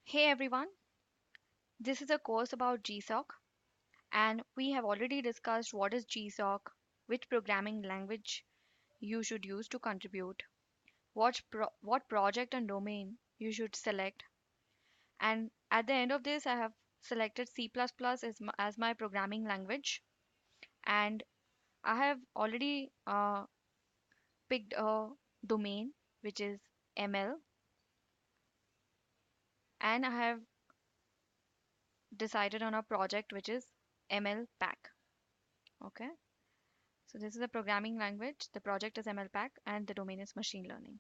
Hey everyone, this is a course about GSOC, and we have already discussed what is GSOC, which programming language you should use to contribute, what project and domain you should select, and at the end of this, I have selected C++ as my programming language, and I have already picked a domain which is ML, and I have decided on a project which is ML Pack. Okay. So this is a programming language. The project is MLPack and the domain is machine learning.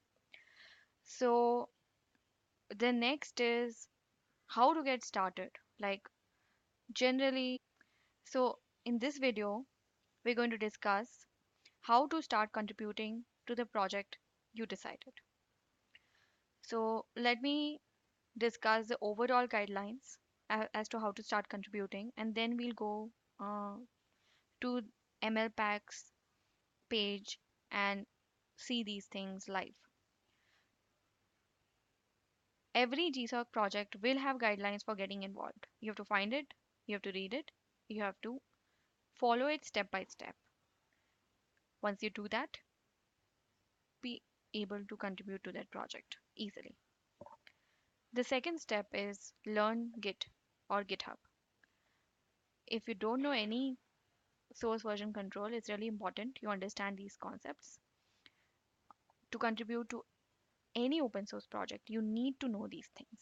So the next is how to get started. Like generally, so in this video, we're going to discuss how to start contributing to the project you decided. So let me discuss the overall guidelines as to how to start contributing, and then we'll go to MLPack's page and see these things live. Every GSOC project will have guidelines for getting involved. You have to find it, you have to read it, you have to follow it step by step. Once you do that, be able to contribute to that project easily. The second step is learn Git or GitHub. If you don't know any source version control, it's really important you understand these concepts. To contribute to any open source project, you need to know these things.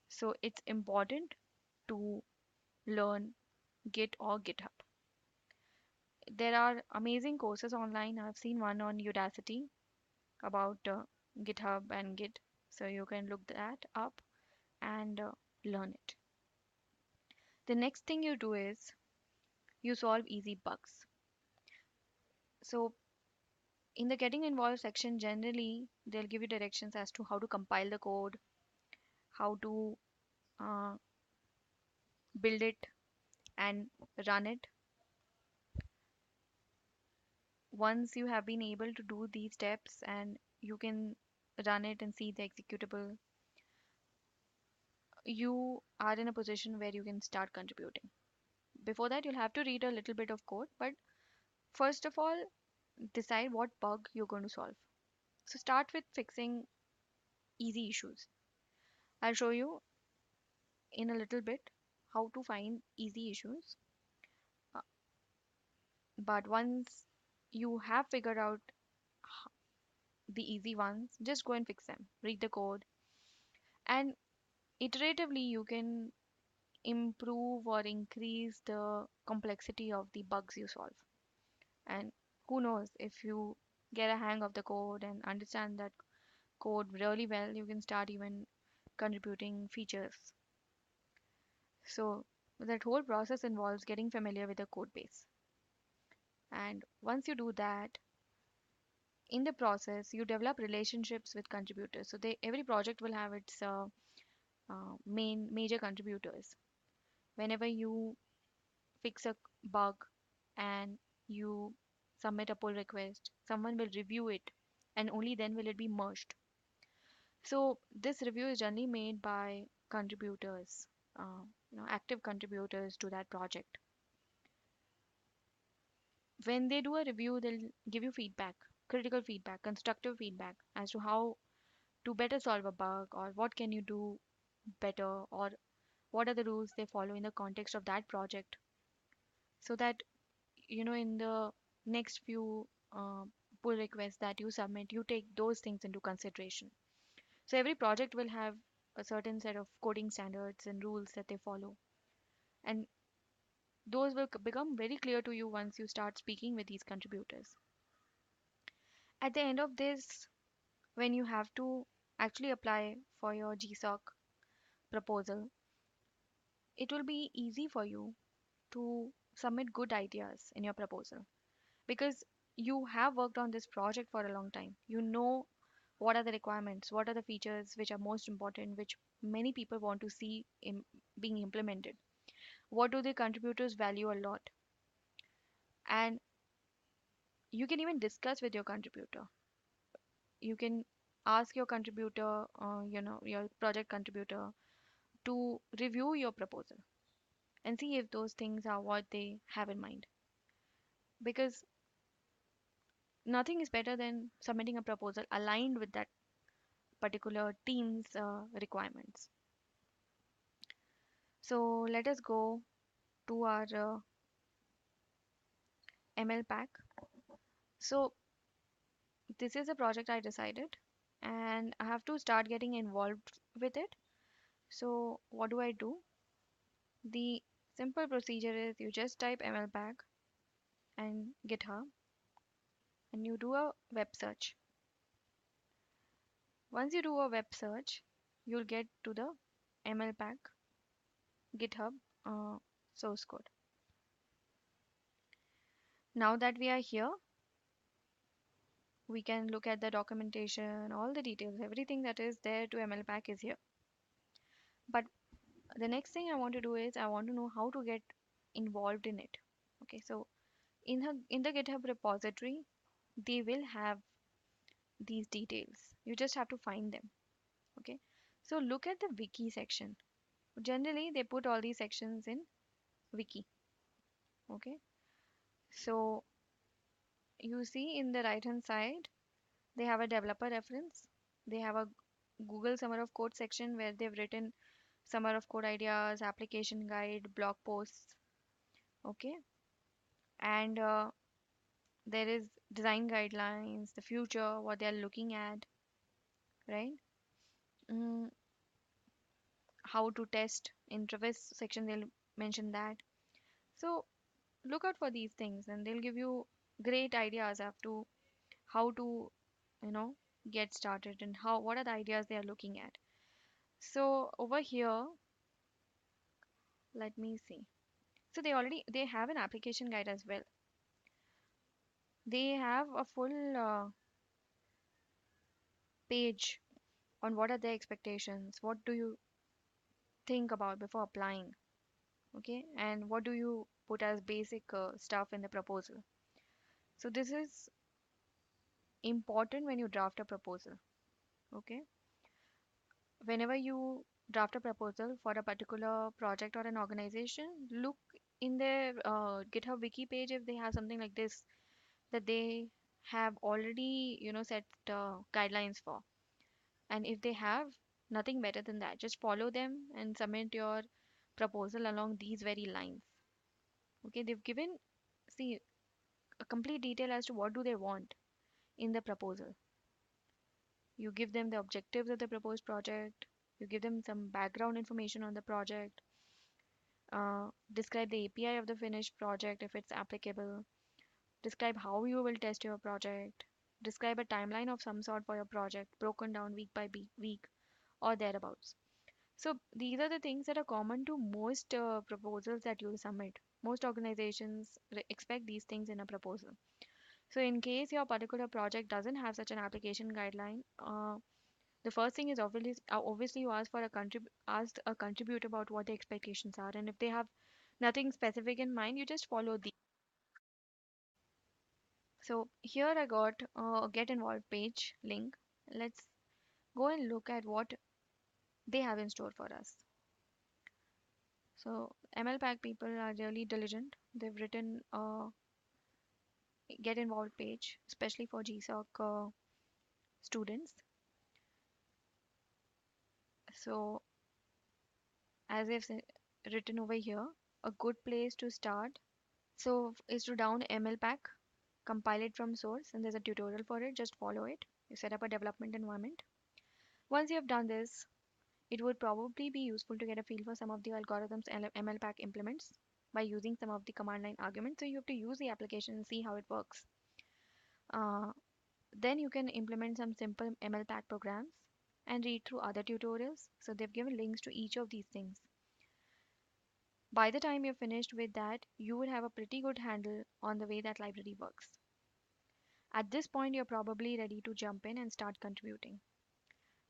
So it's important to learn Git or GitHub. There are amazing courses online. I've seen one on Udacity about GitHub and Git, so you can look that up and learn it. The next thing you do is you solve easy bugs. So in the getting involved section, generally they'll give you directions as to how to compile the code, how to uh, build it and run it. Once you have been able to do these steps and you can run it and see the executable, you are in a position where you can start contributing. Before that, you'll have to read a little bit of code, but first of all, decide what bug you're going to solve. So start with fixing easy issues. I'll show you in a little bit how to find easy issues. Uh, But once you have figured out the easy ones, just go and fix them. Read the code, and iteratively you can improve or increase the complexity of the bugs you solve. And who knows, if you get a hang of the code and understand that code really well, you can start even contributing features. So that whole process involves getting familiar with the code base. And once you do that, in the process, you develop relationships with contributors. So every project will have its main major contributors. Whenever you fix a bug and you submit a pull request, someone will review it, and only then will it be merged. So this review is generally made by contributors, active contributors to that project. When they do a review, they'll give you feedback, critical feedback, constructive feedback as to how to better solve a bug or what can you do better or what are the rules they follow in the context of that project, so that in the next few pull requests that you submit, you take those things into consideration. So every project will have a certain set of coding standards and rules that they follow, and those will become very clear to you once you start speaking with these contributors. At the end of this, when you have to actually apply for your GSOC proposal, it will be easy for you to submit good ideas in your proposal because you have worked on this project for a long time. You know what are the requirements, what are the features which are most important, which many people want to see being implemented. What do the contributors value a lot? And you can even discuss with your contributor. You can ask your contributor, your project contributor, to review your proposal and see if those things are what they have in mind. Because nothing is better than submitting a proposal aligned with that particular team's requirements. So let us go to our ML pack. So this is a project I decided and I have to start getting involved with it. So what do I do? The simple procedure is you just type ML pack and GitHub and you do a web search. Once you do a web search, you'll get to the ML pack GitHub source code. Now that we are here, we can look at the documentation, all the details, everything that is there to ML pack is here. But the next thing I want to do is I want to know how to get involved in it. Okay, so in the GitHub repository, they will have these details. You just have to find them. Okay, so look at the wiki section. Generally, they put all these sections in wiki. Okay, so you see in the right hand side, they have a developer reference. They have a Google Summer of Code section where they've written summer of code ideas, application guide, blog posts. Okay, and there is design guidelines, the future, what they are looking at, right? Mm, how to test in Travis section, they'll mention that. So look out for these things, and they'll give you great ideas as to how to, you know, get started and how what are the ideas they are looking at. So over here, let me see. So they have an application guide as well. They have a full page on what are their expectations, what do you think about before applying, okay, and what do you put as basic stuff in the proposal. So this is important when you draft a proposal. Okay, whenever you draft a proposal for a particular project or an organization, look in their GitHub wiki page if they have something like this that they have already, set guidelines for. And if they have, nothing better than that. Just follow them and submit your proposal along these very lines. Okay, they've given, see, a complete detail as to what do they want in the proposal. You give them the objectives of the proposed project, you give them some background information on the project, describe the API of the finished project if it's applicable, describe how you will test your project, describe a timeline of some sort for your project broken down week by week or thereabouts. So these are the things that are common to most proposals that you'll submit. Most organizations expect these things in a proposal. So in case your particular project doesn't have such an application guideline, the first thing is obviously you ask a contributor about what the expectations are, and if they have nothing specific in mind, you just follow the. So here I got a get involved page link. Let's go and look at what they have in store for us. So ML Pack people are really diligent. They've written a get involved page, especially for GSOC students. So as written over here, a good place to start. So is to down ML Pack, compile it from source, and there's a tutorial for it. Just follow it. You set up a development environment. Once you have done this, it would probably be useful to get a feel for some of the algorithms ML Pack implements by using some of the command line arguments. So you have to use the application and see how it works. Then you can implement some simple ML Pack programs and read through other tutorials. So they've given links to each of these things. By the time you're finished with that, you will have a pretty good handle on the way that library works. At this point, you're probably ready to jump in and start contributing.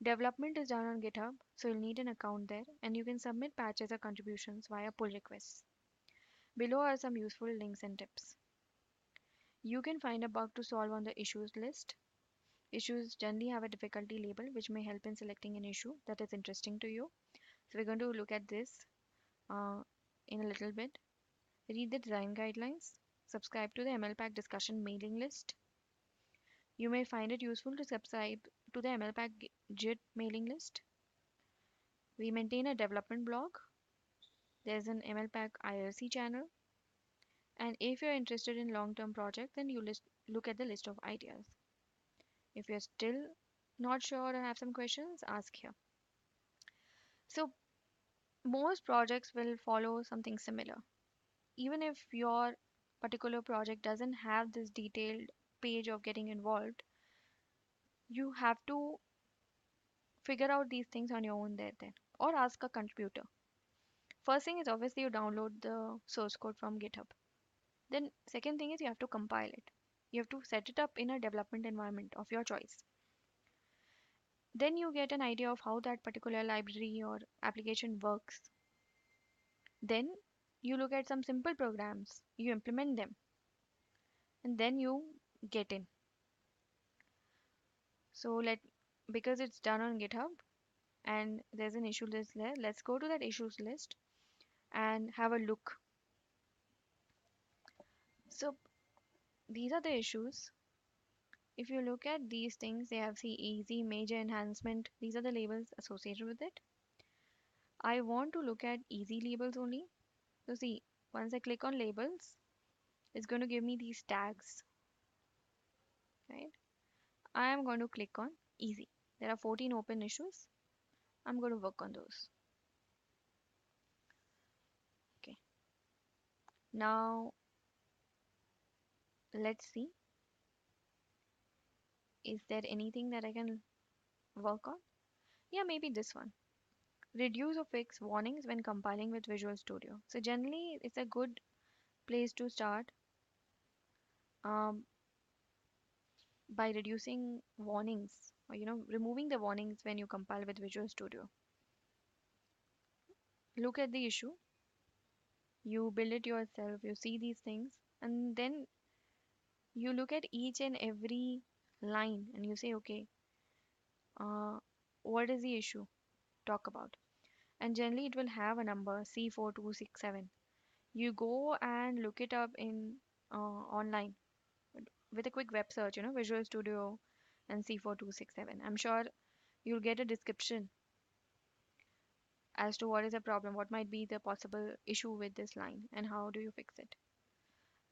Development is done on GitHub, so you'll need an account there, and you can submit patches or contributions via pull requests. Below are some useful links and tips. You can find a bug to solve on the issues list. Issues generally have a difficulty label, which may help in selecting an issue that is interesting to you. So we're going to look at this uh, in a little bit. Read the design guidelines. Subscribe to the ML Pack discussion mailing list. You may find it useful to subscribe to the ML Pack JIT mailing list. We maintain a development blog. There's an ML Pack IRC channel. And if you're interested in long-term project, then look at the list of ideas. If you're still not sure or have some questions, ask here. So most projects will follow something similar. Even if your particular project doesn't have this detailed page of getting involved, you have to figure out these things on your own there then, or ask a contributor. First thing is obviously you download the source code from GitHub. Then second thing is you have to compile it. You have to set it up in a development environment of your choice. Then you get an idea of how that particular library or application works. Then you look at some simple programs, you implement them, and then you get in. So because it's done on GitHub and there's an issue list there, let's go to that issues list and have a look. So these are the issues. If you look at these things, they have easy, major, enhancement. These are the labels associated with it. I want to look at easy labels only. So see, once I click on labels, it's going to give me these tags, right? I am going to click on easy. There are 14 open issues. I'm going to work on those. Okay. Now let's see. Is there anything that I can work on? Yeah, maybe this one. Reduce or fix warnings when compiling with Visual Studio. So generally, it's a good place to start um, by reducing warnings or removing the warnings when you compile with Visual Studio. Look at the issue, you build it yourself, you see these things, and then you look at each and every line and you say, okay, uh, what is the issue? Talk about. And generally, it will have a number C4267. You go and look it up in online with a quick web search, Visual Studio and C4267. I'm sure you'll get a description as to what is the problem, what might be the possible issue with this line, and how do you fix it.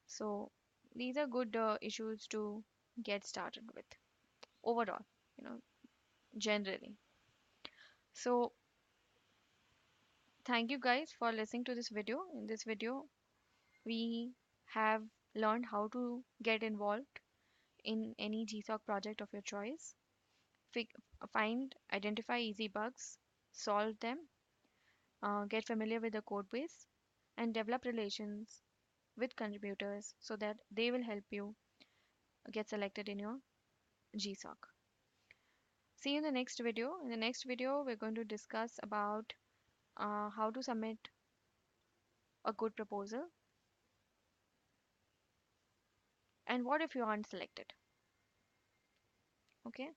So these are good issues to get started with overall, generally. So thank you guys for listening to this video. In this video, we have learned how to get involved in any GSOC project of your choice. Fig- Identify easy bugs, solve them, get familiar with the code base, and develop relations with contributors so that they will help you get selected in your GSOC. See you in the next video. In the next video, we're going to discuss about how to submit a good proposal and what if you aren't selected. Okay.